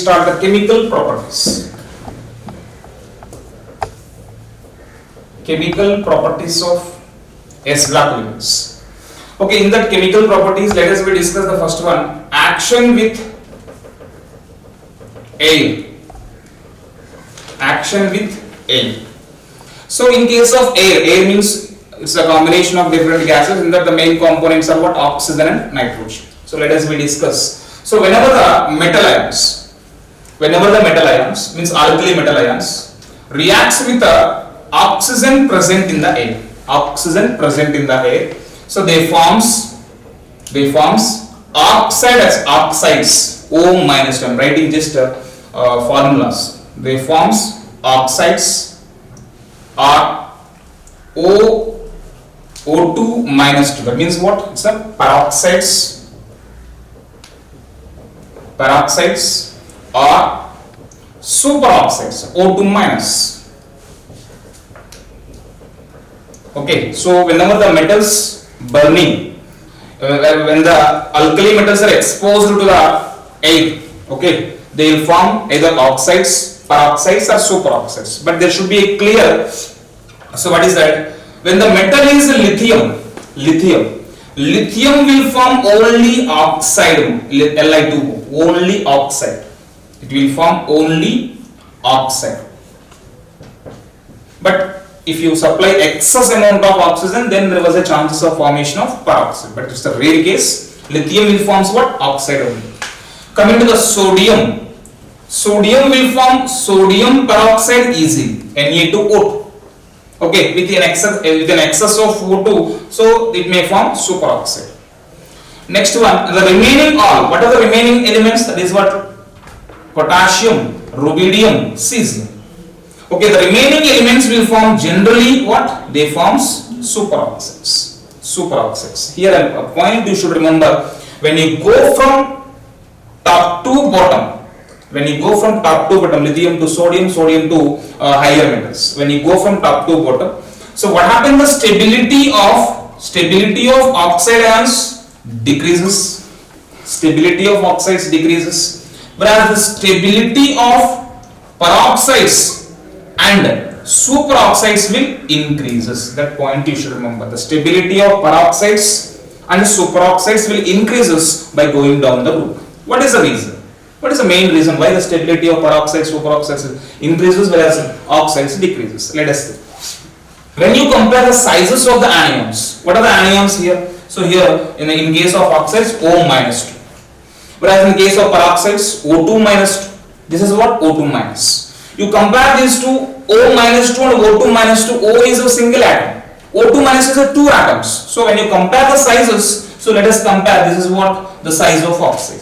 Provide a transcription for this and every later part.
start the chemical properties. Chemical properties of S-block elements. Okay, in that chemical properties, let us discuss the first one, action with air. Action with air. So in case of air means it's a combination of different gases, in that the main components are what? Oxygen and nitrogen. So let us discuss. So whenever the metal ions means alkali metal ions reacts with the oxygen present in the air. So they forms oxides O minus. I am writing just formulas. They forms oxides are O2 minus 2. That means what? It's a peroxides or superoxides O2 minus. Okay, so whenever the metals burning, when the alkali metals are exposed to the air, okay, they will form either oxides, peroxides or superoxides. But there should be a clear. So what is that? When the metal is lithium will form only oxide, Li2O, only oxide. It will form only oxide. But if you supply excess amount of oxygen, then there was a chances of formation of peroxide. But it's a rare case. Lithium will form what? Oxide only. Coming to the sodium will form sodium peroxide easily, Na2O2. Okay, with an excess of O2, so it may form superoxide. Next one, the remaining all. What are the remaining elements? That is what? Potassium, rubidium, cesium. Okay, the remaining elements will form generally what? They forms superoxides. Here a point you should remember, when you go from top to bottom, lithium to sodium to higher metals, when you go from top to bottom, so what happens? The stability of oxide ions decreases, whereas the stability of peroxides and superoxides will increases. That point you should remember. The stability of peroxides and superoxides will increases by going down the group. What is the reason? What is the main reason why the stability of peroxides, superoxides increases whereas oxides decreases? Let us see. When you compare the sizes of the anions, what are the anions here? So here in case of oxides O minus 2, whereas in case of peroxides O2 minus 2. This is what? O2 minus. You compare these two, O minus 2 and O2 minus 2. O is a single atom. O2 minus is a two atoms. So when you compare the sizes, so let us compare. This is what? The size of oxide.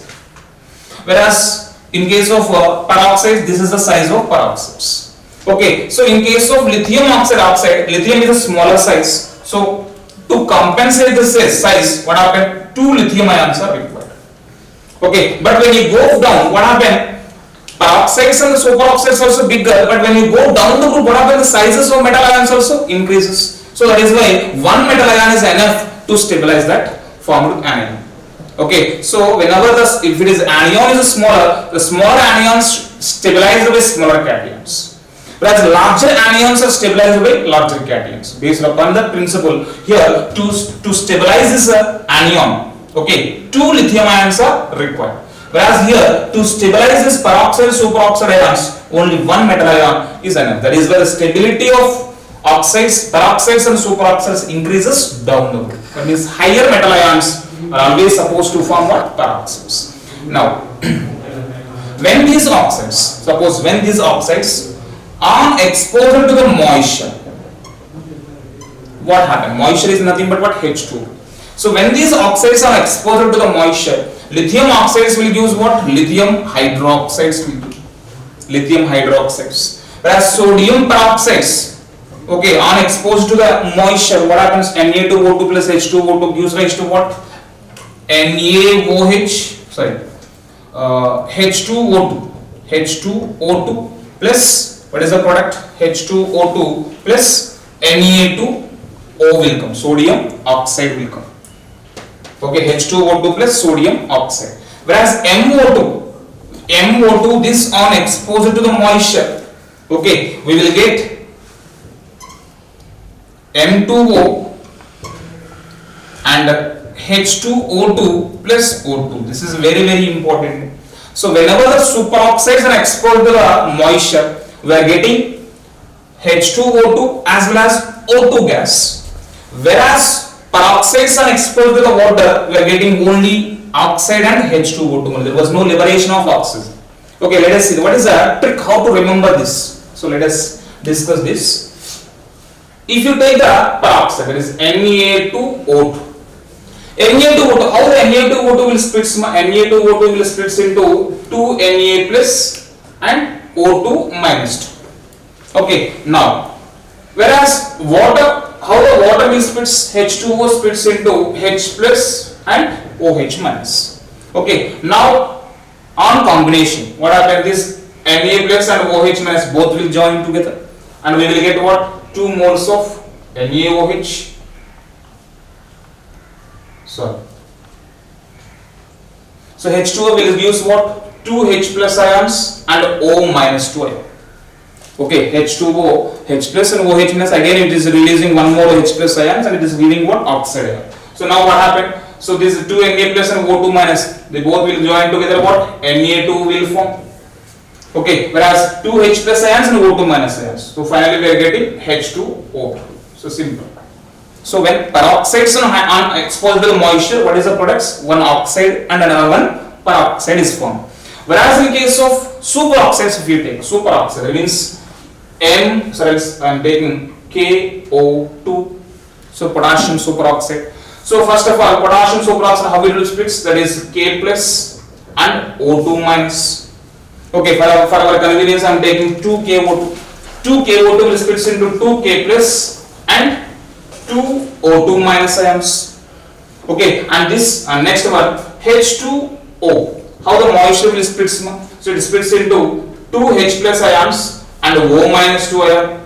Whereas in case of peroxide, this is the size of peroxides. Okay, so in case of lithium oxide, lithium is a smaller size. So to compensate the size, what happened? 2 lithium ions are required. Okay, but when you go down, what happened? Peroxides and the superoxides also bigger, but when you go down the group, what happens? The sizes of metal ions also increases. So that is why one metal ion is enough to stabilize that formed anion. Okay, so whenever if it is anion is smaller, the smaller anions stabilized by smaller cations, whereas larger anions are stabilized by larger cations. Based upon the principle here, to stabilize this anion, okay, 2 lithium ions are required. Whereas here, to stabilize this peroxide, superoxide ions, only one metal ion is enough. That is where the stability of oxides, peroxides and superoxides increases down the road. That means higher metal ions are always supposed to form what? Peroxides. Now, when these oxides are exposed to the moisture, what happens? Moisture is nothing but what? H2. So when these oxides are exposed to the moisture, lithium oxides will give what? Lithium hydroxides will give. Whereas sodium peroxides, okay, on exposed to the moisture, what happens? Na2O2 plus H2O2 gives rise to what? H2O2 plus, what is the product? H2O2 plus Na2O will come, sodium oxide will come. Okay, H2O2 plus sodium oxide. Whereas MO2 MO2, this on exposure to the moisture, okay, we will get M2O and H2O2 plus O2. This is very, very important. So whenever the superoxides are exposed to the moisture, we are getting H2O2 as well as O2 gas. Whereas peroxides are exposed to the water, we are getting only oxide and H2O2. There was no liberation of oxygen. Okay, let us see what is the trick how to remember this. So let us discuss this. If you take the peroxide, that is Na2O2. Na2O2, how the Na2O2 will split? Na2O2 will split into 2 Na plus and O2 minus 2. Okay, now whereas water, how the water will split? H2O splits into H plus and OH minus. Okay, now on combination, what happens is Na plus and OH minus both will join together, and we will get what? 2 moles of NaOH. So H2O will give what? 2 H plus ions and O minus 2 ion. Okay, H2O, H plus and OH minus, again it is releasing 1 more H plus ions and it is giving what? Oxide ion. So now what happened? So this 2 Na plus and O2 minus, they both will join together, what? Na2 will form. Okay, whereas 2 H plus ions and O2 minus ions. So finally we are getting H2O2. So simple. So when peroxides are exposed to the moisture, what is the products? One oxide and another one peroxide is formed. Whereas in case of superoxides, if you take superoxide, it means I am taking KO2. So potassium superoxide. So first of all, potassium superoxide, how it will split? That is K plus and O2 minus. Okay, for our convenience, I am taking 2KO2. 2KO2 will split into 2K plus and 2O2 minus ions. Okay, and this next one, H2O. How the moisture will split? So it splits into 2 H plus ions and O minus 2 ion.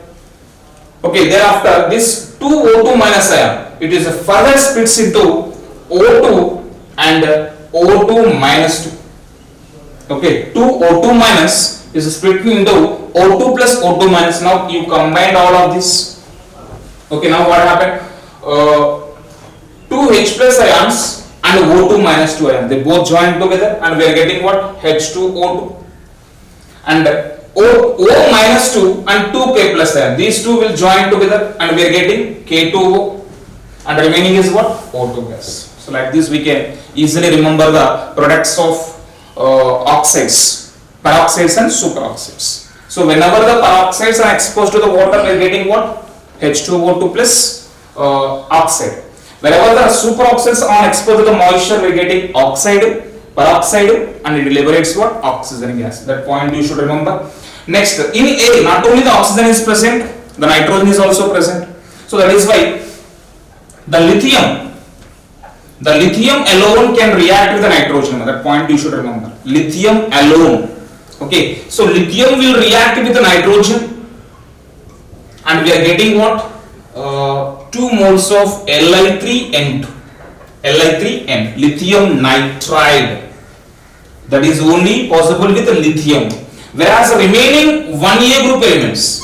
Okay, thereafter this 2 O2 minus ion, it is further splits into O2 and O2 minus 2. Okay, 2 O2 minus is split into O2 plus O2 minus. Now you combine all of this. Okay, now what happened? 2 H plus ions and O2 minus 2 ion, they both join together and we are getting what? H2O2. And O minus 2 and 2K plus ion, these two will join together and we are getting K2O, and remaining is what? O2 gas. So like this we can easily remember the products of oxides, peroxides and superoxides. So whenever the peroxides are exposed to the water, we are getting what? H2O2 plus oxide. Wherever the superoxides are exposed to the moisture, we are getting oxide, peroxide, and it liberates what? Oxygen gas. That point you should remember. Next, in air, not only the oxygen is present, the nitrogen is also present. So that is why the lithium alone can react with the nitrogen. That point you should remember. Lithium alone. Okay, so lithium will react with the nitrogen, and we are getting what? 2 moles of Li3N2. Li3N, lithium nitride. That is only possible with the lithium. Whereas the remaining 1A group elements,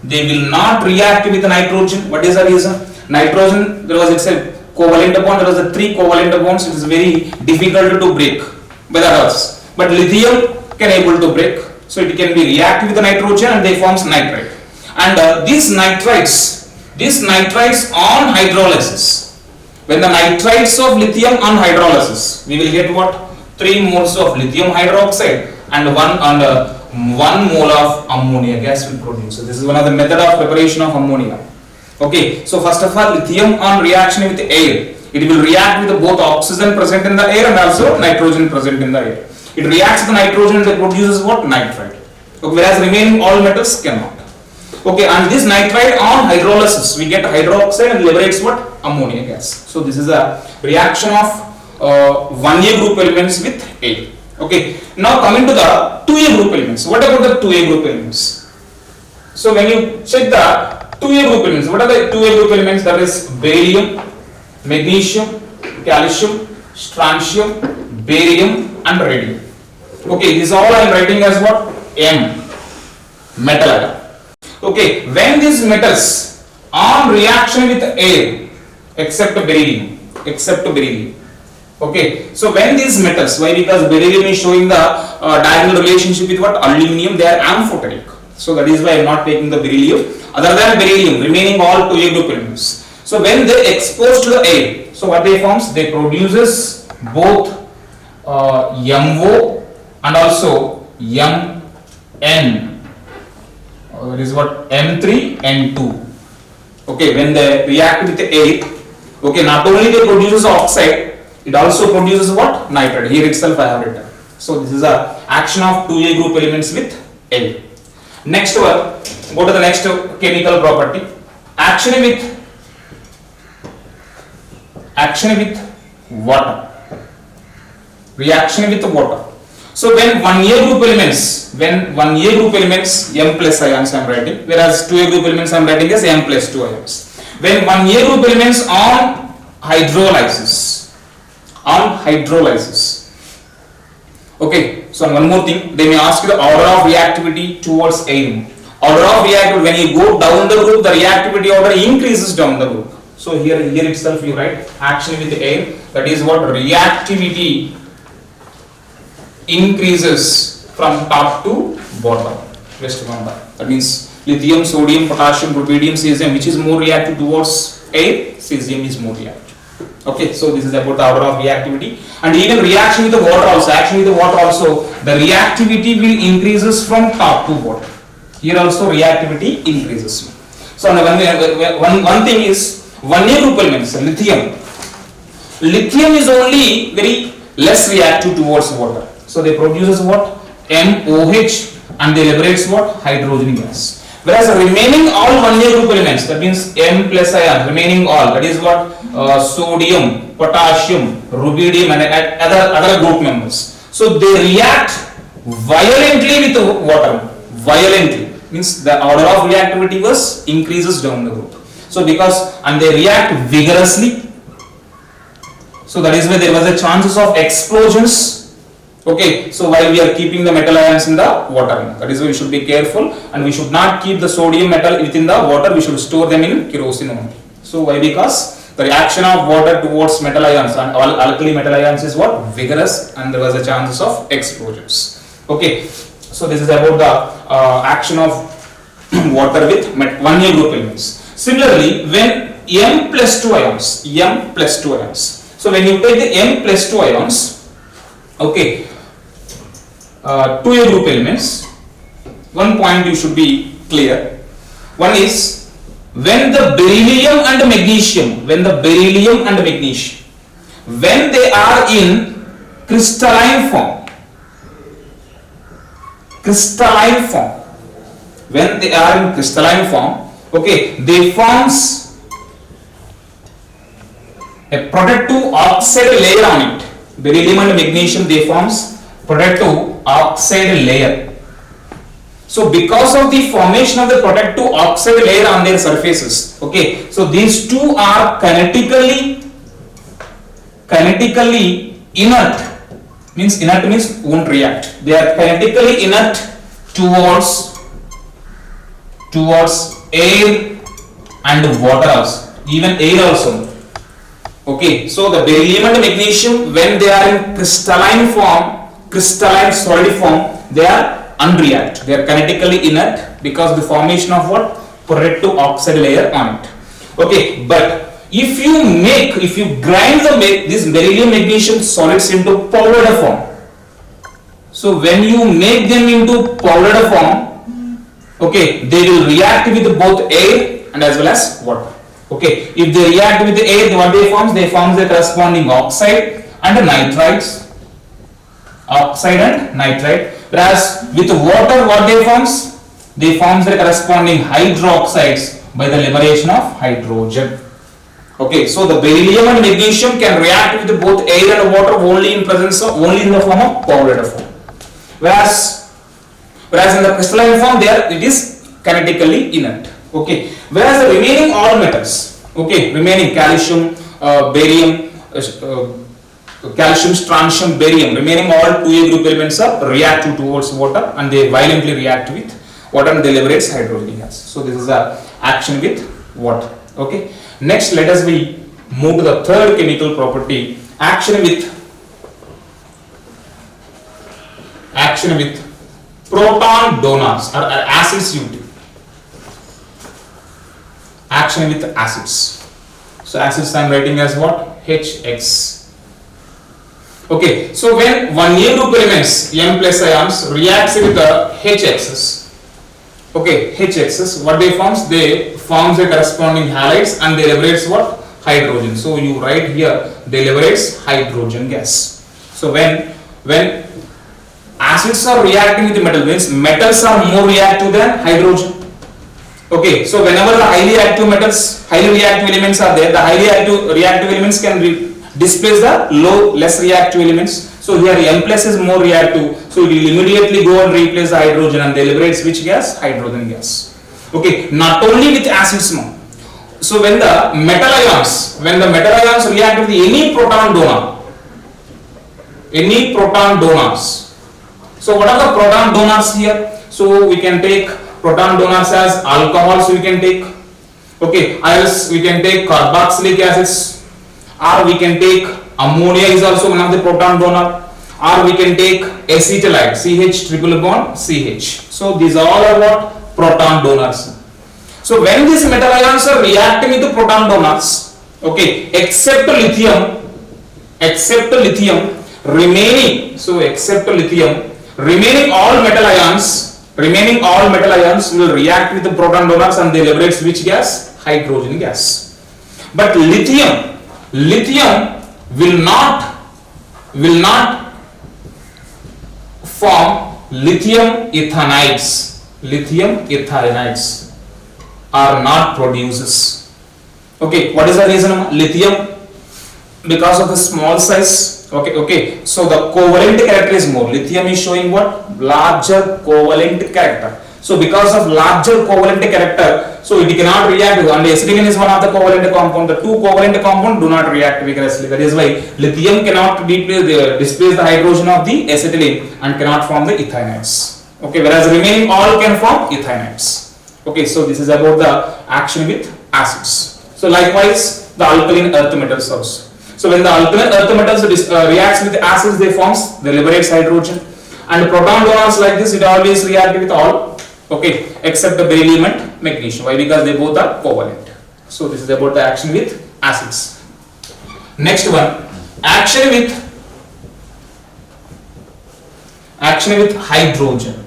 they will not react with the nitrogen. What is the reason? Nitrogen, there was a covalent bond, there was a 3 covalent bonds. It is very difficult to break by the others. But lithium can able to break, so it can be react with the nitrogen and they forms nitride. And these nitrides on hydrolysis, when the nitrides of lithium on hydrolysis, we will get what? 3 moles of lithium hydroxide and 1 mole of ammonia gas will produce. So this is one of the method of preparation of ammonia. Okay, so first of all, lithium on reaction with air, it will react with both oxygen present in the air and also nitrogen present in the air. It reacts with the nitrogen that produces what? Nitride. Okay, whereas remaining all metals cannot. Okay, and this nitride on hydrolysis, we get hydroxide and liberates what? Ammonia gas. So this is a reaction of 1A group elements with air. Okay, now coming to the 2A group elements. What about the 2A group elements? So when you check the 2A group elements, what are the 2A group elements? That is beryllium, magnesium, calcium, strontium, barium and radium. Okay, this all I am writing as what? M, metal ion. Okay, when these metals on reaction with air, except beryllium, okay, so when these metals, why? Because beryllium is showing the diagonal relationship with what? Aluminium, they are amphoteric. So that is why I am not taking the beryllium. Other than beryllium, remaining all 2A group elements. So when they expose to the air, so what they forms? They produces both MO and also Mn. That is what? M3, N2. Okay, when they react with the air, okay, not only they produces oxide, it also produces what? Nitride. Here itself I have written. So this is a action of 2A group elements with air. Next one, go to the next chemical property. Action with water. Reaction with water. So when 1A group elements, M plus ions I am writing, whereas 2A group elements I am writing as M plus 2 ions. When 1A group elements on hydrolysis. Okay, so one more thing, they may ask you the order of reactivity towards air. Order of reactivity, when you go down the group, the reactivity order increases down the group. So here itself you write action with air, that is what? Reactivity increases from top to bottom. Just remember, that means lithium, sodium, potassium, rubidium, cesium, which is more reactive towards air, cesium is more reactive. Okay, so this is about the order of reactivity. And even reaction with the water also, the reactivity will increases from top to bottom. Here also reactivity increases. So one thing is 1A group elements, lithium. Lithium is only very less reactive towards water. So they produces what? MOH and they liberates what? Hydrogen gas. Whereas remaining all 1A group elements, that means M plus ion, remaining all, that is what? Sodium, potassium, rubidium and other group members. So they react violently with water. Violently means the order of reactivity was increases down the group. So and they react vigorously. So that is why there was a chances of explosions. Okay, so while we are keeping the metal ions in the water, that is why we should be careful and we should not keep the sodium metal within the water, we should store them in kerosene only. So why? Because the reaction of water towards metal ions and alkali metal ions is what? Vigorous and there was a chances of explosions. Okay, so this is about the action of water with 1A group elements. Similarly, when M plus 2 ions, so when you take the M plus 2 ions, okay, 2A group elements, one point you should be clear. One is when the beryllium and magnesium, when they are in crystalline form, when they are in crystalline form, okay, they forms a protective oxide layer on it. Beryllium and magnesium, they forms protective oxide layer. So because of the formation of the protective oxide layer on their surfaces, okay, so these two are kinetically inert. Inert means won't react. They are kinetically inert towards air and water also, even air also. Okay, so the beryllium and magnesium, when they are in crystalline solid form, they are unreact. They are kinetically inert because the formation of what? Protective oxide layer on it. Okay, but if you grind this beryllium magnesium solids into powdered form, so when you make them into powdered form, okay, they will react with both air and as well as water. Okay, if they react with the air, what they form? They form the corresponding oxide and nitrides. Whereas with water, what they forms? They form the corresponding hydroxides by the liberation of hydrogen. Okay, so the beryllium and magnesium can react with both air and water only in the form of powdered form. Whereas in the crystalline form, it is kinetically inert. Okay, whereas the remaining all metals, okay, remaining calcium, barium, calcium, strontium, barium, remaining all 2A group elements are reactive towards water and they violently react with water and they liberates hydrogen gas. So this is a action with water. Okay. Next, let us move to the third chemical property, action with proton donors or acids UT. Action with acids. So acids I am writing as what? HX. Okay, so when 1A group elements M plus ions reacts with the HXs, okay, HXs, what they forms? They forms a corresponding halides and they liberates what? Hydrogen. So you write here, they liberates hydrogen gas. So when acids are reacting with the metal, means metals are more reactive than hydrogen. Okay, so whenever the highly reactive elements are there, the highly reactive elements can displace the less reactive elements. So here M plus is more reactive, so it will immediately go and replace the hydrogen and they liberates which gas? Hydrogen gas. Okay, not only with acids now. So when the metal ions react with any proton donors. So what are the proton donors here? So we can take proton donors as alcohols we can take, okay, else we can take carboxylic acids, or we can take ammonia is also one of the proton donor, or we can take acetylide, CH triple bond CH. So these all are what? Proton donors. So when these metal ions are reacting with the proton donors, okay, except lithium remaining all metal ions will react with the proton donors and they liberate which gas? Hydrogen gas. But lithium will not form lithium ethanides. Lithium ethanides are not produces. Okay, what is the reason? Lithium, because of the small size. Okay, so the covalent character is more. Lithium is showing what? Larger covalent character. So because of larger covalent character, so it cannot react, and acetylene is one of the covalent compound. The two covalent compound do not react vigorously. That is why lithium cannot displace the hydrogen of the acetylene and cannot form the ethanides. Okay, whereas remaining all can form ethanides. Okay, so this is about the action with acids. So likewise, the alkaline earth metals also. So when the alkaline earth metals reacts with acids, they liberates hydrogen. And proton donors like this, it always reacts with all, okay, except the beryllium and magnesium. Why? Because they both are covalent. So this is about the action with acids. Next one, action with hydrogen.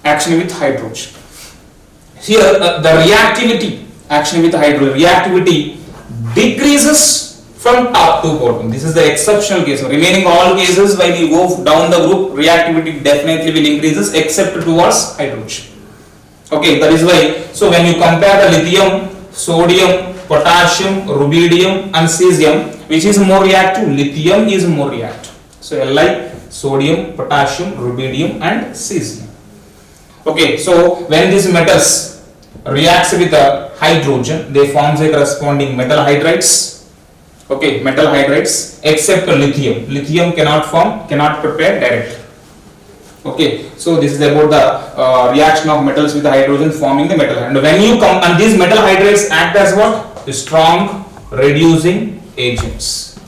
Action with hydrogen. Here the reactivity decreases from top to bottom. This is the exceptional case. Remaining all cases, when you go down the group, reactivity definitely will increases except towards hydrogen. Okay, that is why. So when you compare the lithium, sodium, potassium, rubidium and cesium, which is more reactive? Lithium is more reactive. So Li, sodium, potassium, rubidium and cesium. Okay, so when these metals reacts with the hydrogen, they forms a corresponding metal hydrides. Okay, metal hydrides, except lithium. Lithium cannot prepare directly. Okay, so this is about the reaction of metals with the hydrogen forming the metal. And when you come, and these metal hydrides act as what? Strong reducing agents.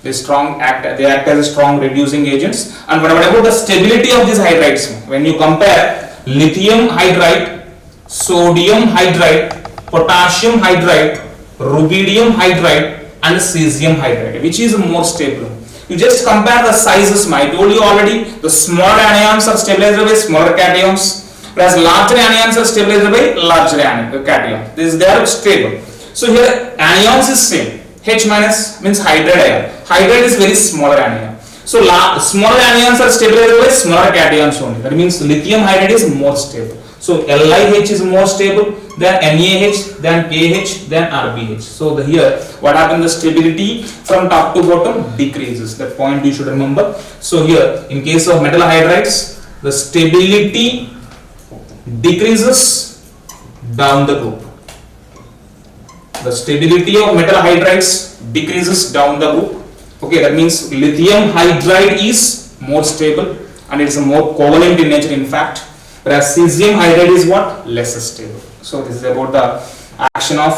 They act as strong reducing agents. And what about the stability of these hydrides? When you compare lithium hydride, sodium hydride, potassium hydride, rubidium hydride and cesium hydride, which is more stable? You just compare the sizes. I told you already, the smaller anions are stabilized by smaller cations, whereas larger anions are stabilized by larger cations. They are stable. So here anions is same. H minus means hydride ion. Hydride is very smaller anion. So smaller anions are stabilized by smaller cations only. That means lithium hydride is more stable. So LiH is more stable than NaH, than KH, than RBH. So here what happens, the stability from top to bottom decreases. That point you should remember. So here in case of metal hydrides, the stability decreases down the group. the stability of metal hydrides decreases down the group. Okay, that means lithium hydride is more stable and it is more covalent in nature in fact, whereas cesium hydride is what? Less stable. So this is about the action of.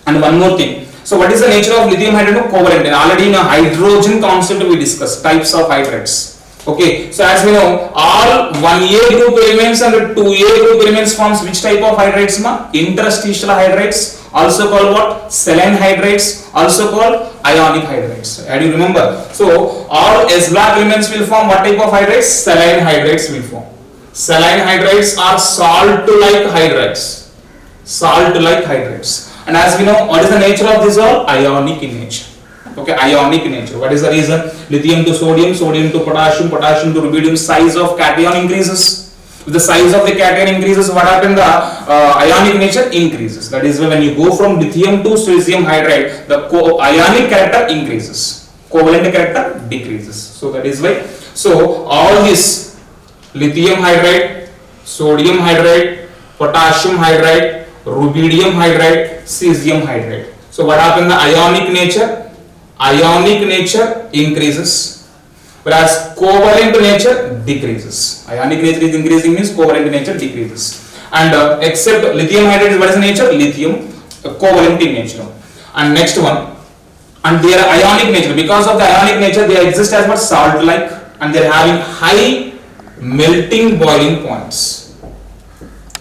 And one more thing. So what is the nature of lithium hydride? Covalent. And already in a hydrogen concept we discussed types of hydrides. Okay, so as we know, all 1A group elements and 2A group elements forms which type of hydrides? Interstitial hydrides, also called what? Saline hydrides, also called ionic hydrides. How do you remember? So all S-block elements will form what type of hydrides? Saline hydrides will form. Saline hydrides are salt-like hydrides. Salt-like hydrides. And as we know, what is the nature of this all? Ionic in nature. Okay, ionic in nature. What is the reason? Lithium to sodium, sodium to potassium, potassium to rubidium, size of cation increases. If the size of the cation increases, what happens? The ionic nature increases. That is when you go from lithium to cesium hydride, the ionic character increases, covalent character decreases. So that is why. So all this lithium hydride, sodium hydride, potassium hydride, rubidium hydride, cesium hydride. So what happens? The ionic nature increases, whereas covalent nature decreases. Ionic nature is increasing means covalent nature decreases. And except lithium hydride, what is the nature? Lithium covalent in nature. And next one, and their ionic nature, because of the ionic nature they exist as what? Salt-like, and they are having high melting boiling points.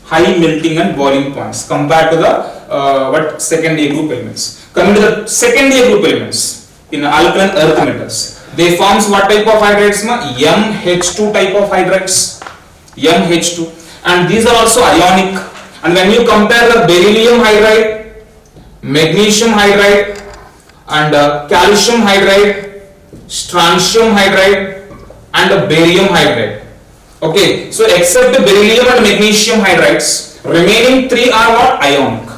High melting and boiling points compared to the second A group elements. Coming to the second A group elements in alkaline earth metals, they forms what type of hydrides? MH2 type of hydrides. MH2, and these are also ionic. And when you compare the beryllium hydride, magnesium hydride, and calcium hydride, strontium hydride, and barium hydride. Okay, so except the beryllium and magnesium hydrides, remaining three are what? Ionic.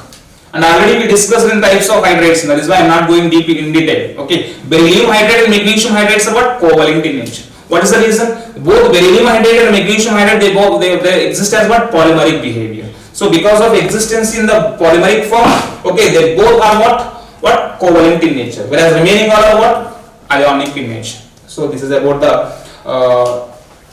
And already we discussed in types of hydrides. That is why I am not going deep in detail. Okay, beryllium hydride and magnesium hydrides are what? Covalent in nature. What is the reason? Both beryllium hydride and magnesium hydride they exist as what? Polymeric behavior. So because of existence in the polymeric form, okay, they both are what? Covalent in nature. Whereas remaining all are what? Ionic in nature. So this is about the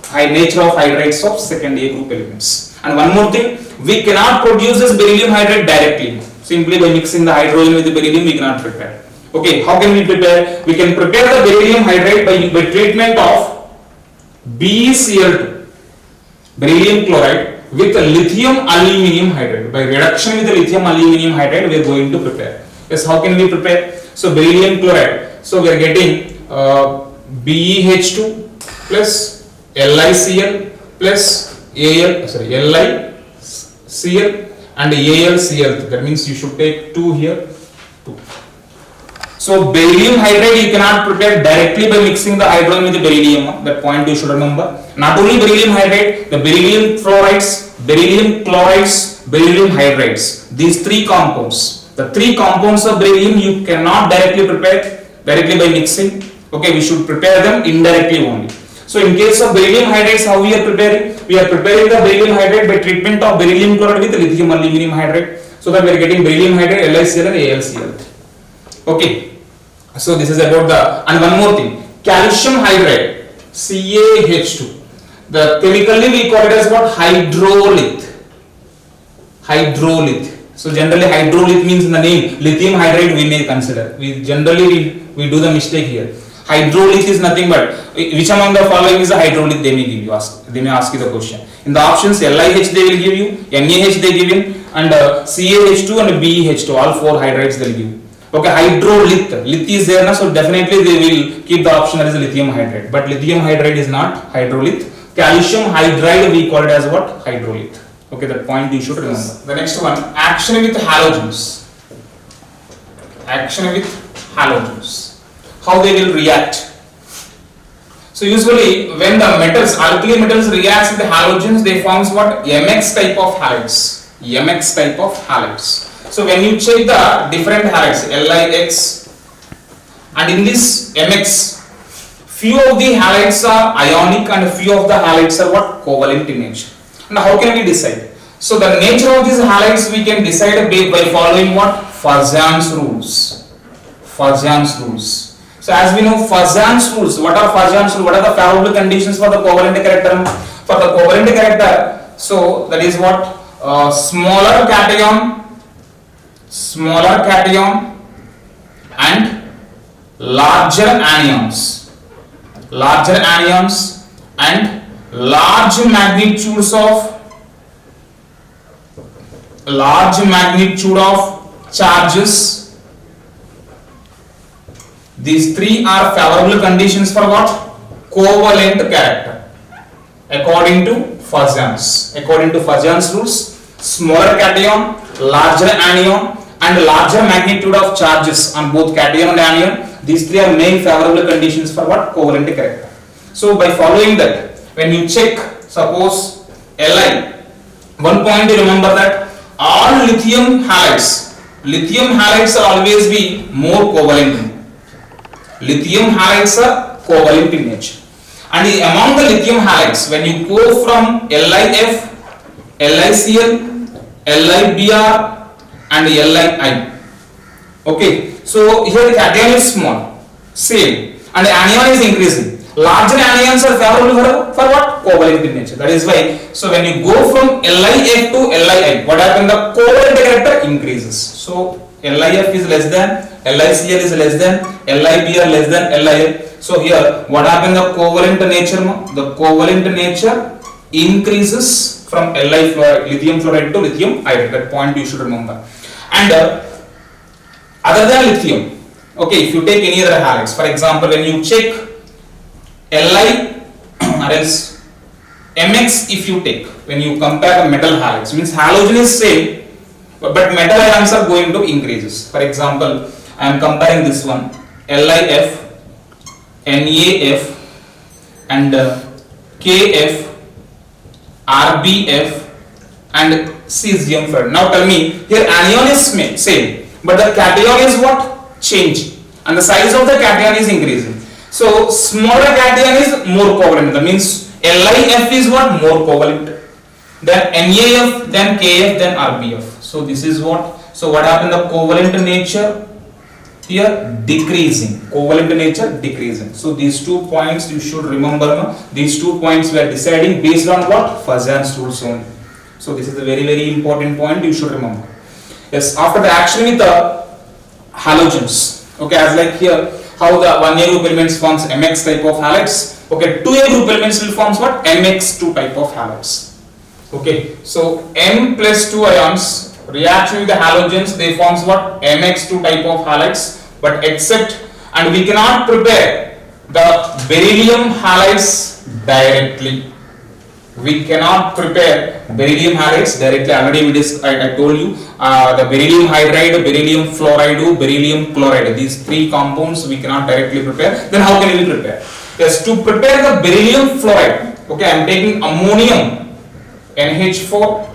high nature of hydrides of second A group elements. And one more thing, we cannot produce this beryllium hydride directly. Simply by mixing the hydrogen with the beryllium we cannot prepare. Okay, how can we prepare? We can prepare the beryllium hydride by treatment of BeCl2, beryllium chloride, with lithium aluminium hydride. By reduction with the lithium aluminium hydride we are going to prepare. Yes, how can we prepare? So beryllium chloride, so we are getting BeH2 plus LiCl plus LiCl and AlCl. That means you should take 2 here, 2. So beryllium hydride you cannot prepare directly by mixing the hydrogen with the beryllium. That point you should remember. Not only beryllium hydride, the beryllium fluorides, beryllium chlorides, beryllium hydrides. These 3 compounds. The 3 compounds of beryllium you cannot directly prepare directly by mixing. Okay, we should prepare them indirectly only. So in case of beryllium hydrides, how we are preparing? We are preparing the beryllium hydride by treatment of beryllium chloride with lithium aluminium hydride. So that we are getting beryllium hydride, LiCl and AlCl. Okay. So this is about the, and one more thing, calcium hydride, CaH2. The chemically we call it as what? Hydrolith. Hydrolith. So generally hydrolith means in the name lithium hydride we may consider. We generally we do the mistake here. Hydrolith is nothing but which among the following is a hydrolith they may give you. They may ask you the question. In the options LiH they will give you, NaH they give in, and CaH2 and BeH2 all 4 hydrides they will give. Okay, hydrolith. Lith is there now, so definitely they will keep the option as lithium hydride. But lithium hydride is not hydrolith. Calcium hydride we call it as what? Hydrolith. Okay, that point you should remember. The next one, action with halogens. Action with halogens. How they will react. So usually when the metals, alkali metals reacts with the halogens, they forms what? MX type of halides. MX type of halides. So when you check the different halides, LiX, and in this MX, few of the halides are ionic and few of the halides are what? Covalent in nature. Now how can we decide? So the nature of these halides we can decide by following what? Fajans rules. Fajans rules. So as we know Fajans rules, what are Fajans rules? What are the favorable conditions for the covalent character? For the covalent character, so that is what smaller cation and larger anions and large magnitude of charges. These three are favorable conditions for what? Covalent character. According to Fajans rules, smaller cation, larger anion and larger magnitude of charges on both cation and anion. These three are main favorable conditions for what? Covalent character. So by following that, when you check suppose Li, one point to remember that all lithium halides are always be more covalent. Lithium halides are covalent in nature. And among the lithium halides, when you go from LiF, LiCl, LiBr and Li, okay, so here the cation is small, same, and the anion is increasing. Larger anions are favorable for what? Covalent in nature. That is why, so when you go from LiF to Li, what happens? The covalent character increases. So LiF is less than, LiCl is less than, LiBr less than Lil. So here, what happens? The covalent nature increases from lithium fluoride to lithium iodide. That point you should remember. And other than lithium, okay, if you take any other halides, for example, when you check Li or else Mx, if you take, when you compare the metal halides, means halogen is same, but metal ions are going to increases. For example, I am comparing this one, LiF, NaF and Kf, RbF and cesium fluoride. Now tell me, here anion is same, but the cation is what? Changing, and the size of the cation is increasing. So smaller cation is more covalent. That means LiF is what? More covalent. Then NaF, then Kf, then RbF. So this is what? So what happened? The covalent nature here decreasing. Covalent nature decreasing. So these 2 points you should remember. No? These 2 points we are deciding based on what? Fajans rules only. So this is a very, very important point you should remember. Yes, after the action with the halogens. Okay, as like here, how the 1A group elements forms Mx type of halides. Okay, 2A group elements will forms what? Mx2 type of halides. Okay, so M plus 2 ions reaction with the halogens, they forms what? Mx2 type of halides. But except, and we cannot prepare the beryllium halides directly. We cannot prepare beryllium halides directly. Already I told you the beryllium hydride, beryllium fluoride, beryllium chloride. These three compounds we cannot directly prepare. Then how can we prepare? Yes, to prepare the beryllium fluoride. Okay, I am taking ammonium NH4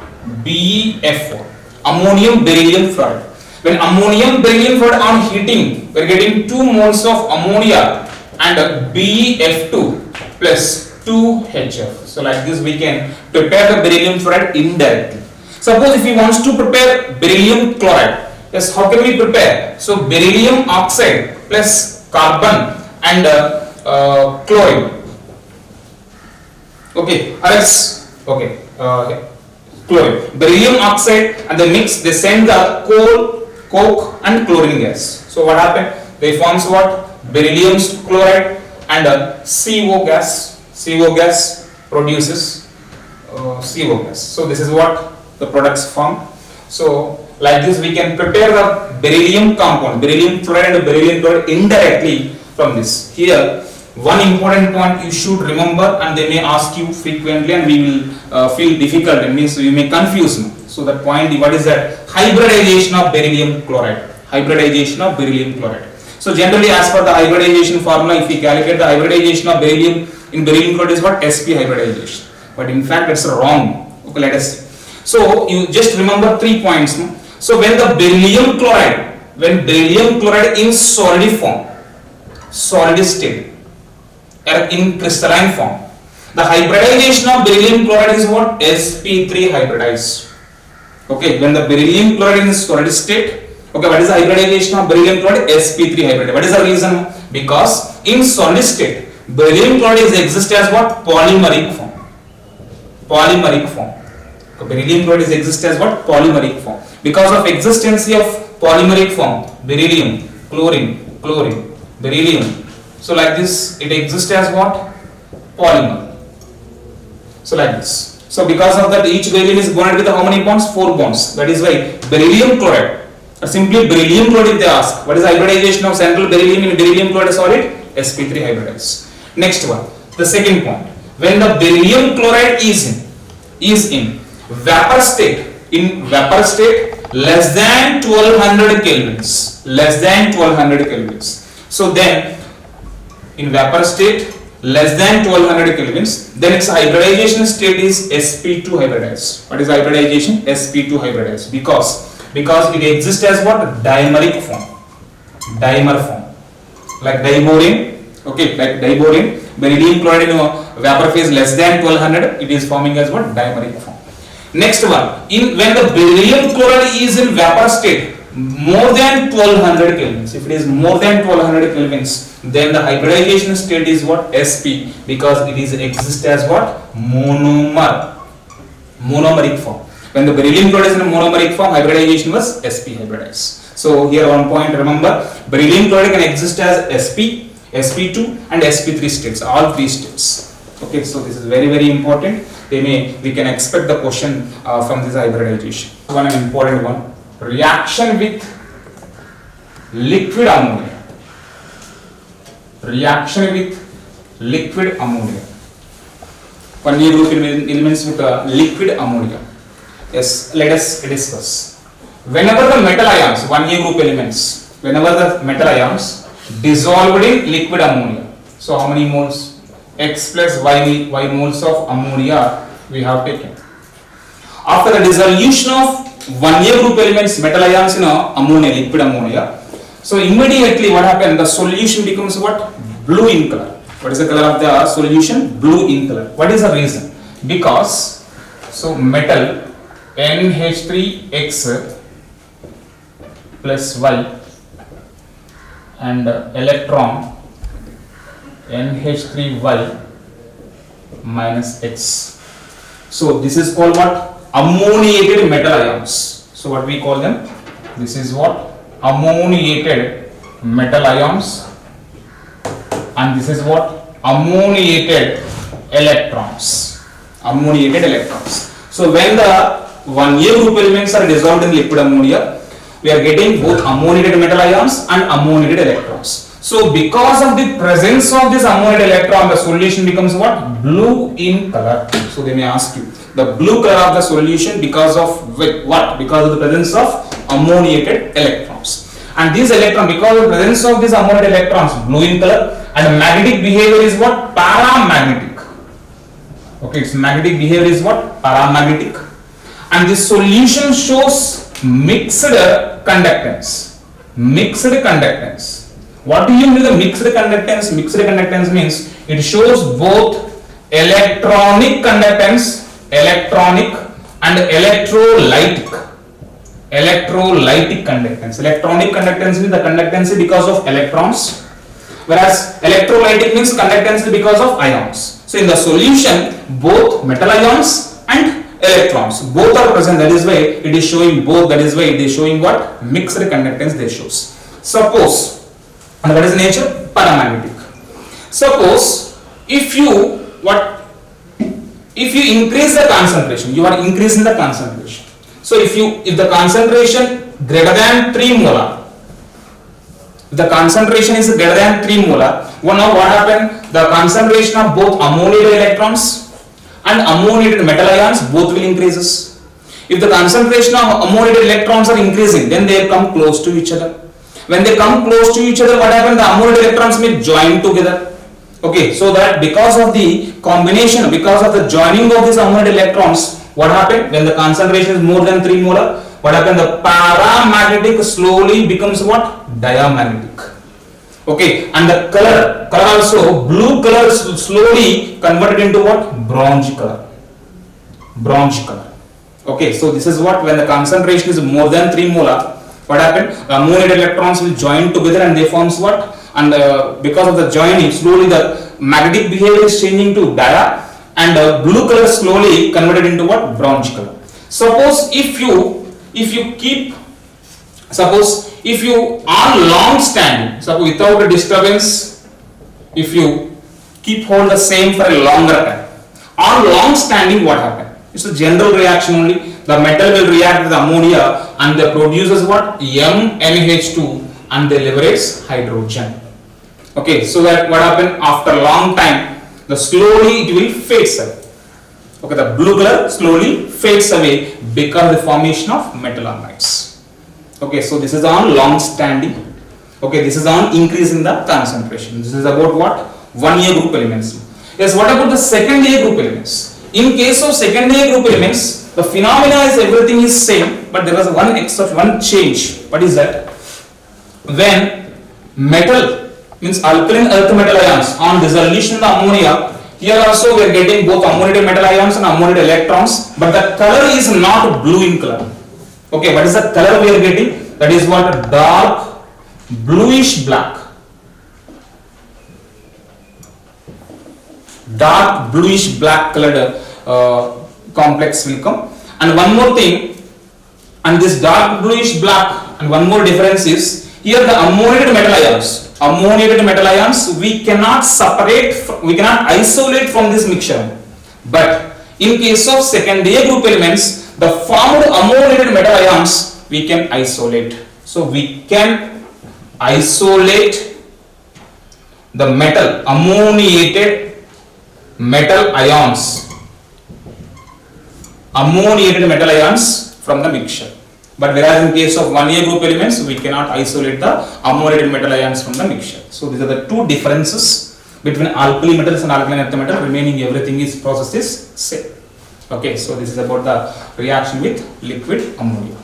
BeF4. Ammonium beryllium fluoride. When ammonium beryllium fluoride on heating, we are getting 2 moles of ammonia and BeF2 plus 2HF. So like this we can prepare the beryllium fluoride indirectly. Suppose if we want to prepare beryllium chloride, yes, how can we prepare? So beryllium oxide plus carbon and chlorine. Okay, chlorine, beryllium oxide, and they mix. They send the coal, coke, and chlorine gas. So what happened? They forms what? Beryllium chloride and CO gas. CO gas produces CO gas. So this is what the products form. So like this we can prepare the beryllium compound, beryllium fluoride and beryllium chloride indirectly from this. Here one important point you should remember, and they may ask you frequently and we will feel difficult, it means you may confuse me. So that point, what is that? Hybridization of beryllium chloride. Hybridization of beryllium chloride. So generally as per the hybridization formula, if we calculate the hybridization of beryllium in beryllium chloride is what? Sp hybridization. But in fact it's wrong. Okay, let us see. So you just remember 3 points. No? So when the beryllium chloride in solid form, solid state, or in crystalline form, the hybridization of beryllium chloride is what? Sp3 hybridized. Okay, when the beryllium chloride in solid state Okay, what is the hybridization of beryllium chloride? sp3 hybrid. What is the reason? Because in solid state, beryllium chloride exists as what? Polymeric form. Polymeric form. So beryllium chloride exists as what? Polymeric form. Because of existence of polymeric form, beryllium, chlorine, beryllium. So like this, it exists as what? Polymer. So like this. So because of that, each beryllium is bonded with how many bonds? 4 bonds. That is why beryllium chloride, or simply beryllium chloride if they ask, what is the hybridization of central beryllium in beryllium chloride solid? sp3 hybridized. Next one, the second point. When the beryllium chloride is in vapor state, less than 1200 kelvins, so then in vapor state less than 1200 kelvins, then its hybridization state is sp2 hybridized. What is hybridization? sp2 hybridized, because it exists as what? Dimeric form, like diborane. Okay, like diborane, beryllium chloride in vapor phase less than 1200, it is forming as what? Dimeric form. Next one, when the beryllium chloride is in vapor state more than 1200 kelvins, if it is more than 1200 kelvins, then the hybridization state is what? sp, because it is exists as what? Monomeric form. When the beryllium chloride is in a monomeric form, hybridization was sp hybridized. So here one point, remember, beryllium chloride can exist as sp, sp2 and sp3 states, all 3 states. Okay, so this is very, very important. We can expect the question from this hybridization. One important one, reaction with liquid ammonia. One new group elements with liquid ammonia. Yes, let us discuss. Whenever the metal ions, one new group elements, dissolved in liquid ammonia. So how many moles? X plus y moles of ammonia we have taken. After the dissolution of one year group elements, metal ions in ammonia, liquid ammonia, so immediately what happened? The solution becomes what? Blue in color. What is the color of the solution? Blue in color. What is the reason? Because so metal NH3X plus Y and electron NH3Y minus X. So this is called what? Ammoniated metal ions. So what we call them? This is what? Ammoniated metal ions, and this is what? Ammoniated electrons. So when the 1 year group elements are dissolved in liquid ammonia, we are getting both ammoniated metal ions and ammoniated electrons. So because of the presence of this ammoniated electron, the solution becomes what? Blue in color. So they may ask you the blue color of the solution because of what? Because of the presence of ammoniated electrons. And these electrons, because of the presence of these ammoniated electrons, blue in color, and magnetic behavior is what? Paramagnetic. Okay, its magnetic behavior is what? Paramagnetic. And this solution shows mixed conductance. What do you mean the mixed conductance? Mixed conductance means it shows both electronic conductance, and electrolytic conductance. Electronic conductance means the conductance because of electrons, whereas electrolytic means conductance because of ions. So in the solution, both metal ions and electrons both are present. That is why it is showing both. That is why it is showing what? Mixed conductance they shows. Suppose, and what is the nature? Paramagnetic. Suppose if you increase the concentration, you are increasing the concentration. So if the concentration greater than 3 molar, the concentration is greater than 3 molar, now what happened? The concentration of both ammoniated electrons and ammoniated metal ions both will increases. If the concentration of ammoniated electrons are increasing, then they come close to each other. When they come close to each other, what happens? The ammoniated electrons may join together. Okay, so that because of the combination, because of the joining of these ammoniated electrons, what happened? When the concentration is more than 3 molar, what happened? The paramagnetic slowly becomes what? Diamagnetic. Okay, and the color also, blue color slowly converted into what? Bronze color. Okay, so this is what? When the concentration is more than 3 molar, What happened? The ammoniated electrons will join together and they forms what? And because of the joining, slowly the magnetic behavior is changing to dia, and blue color slowly converted into what? Brownish color. Suppose if you are long standing, suppose without a disturbance, if you keep hold the same for a longer time, on long standing, what happens? It's a general reaction only. The metal will react with ammonia and they produces what? MnH2 and they liberates hydrogen. Okay, so that what happened after a long time, the slowly it will fades away. Okay, the blue color slowly fades away because of the formation of metal amides. Okay, so this is on long standing. Okay, this is on increasing the concentration. This is about what? 1A group elements. Yes, what about the second A group elements? In case of second A group elements, the phenomena is everything is same, but there was one exception, one change. What is that? When metal means alkaline earth metal ions on dissolution in the ammonia, here also we are getting both ammoniated metal ions and ammoniated electrons, but the color is not blue in color. Okay, what is the color we are getting? That is what? Dark bluish black. Dark bluish black colored complex will come. And one more thing, and this dark bluish black, and one more difference is here the ammoniated metal ions we cannot separate, we cannot isolate from this mixture. But in case of second A group elements, the formed ammoniated metal ions we can isolate. So we can isolate the metal, ammoniated metal ions from the mixture. But whereas in case of 1A group elements, we cannot isolate the ammoniated metal ions from the mixture. So these are the two differences between alkali metals and alkaline earth metal. Remaining everything is process is same. Okay, so this is about the reaction with liquid ammonia.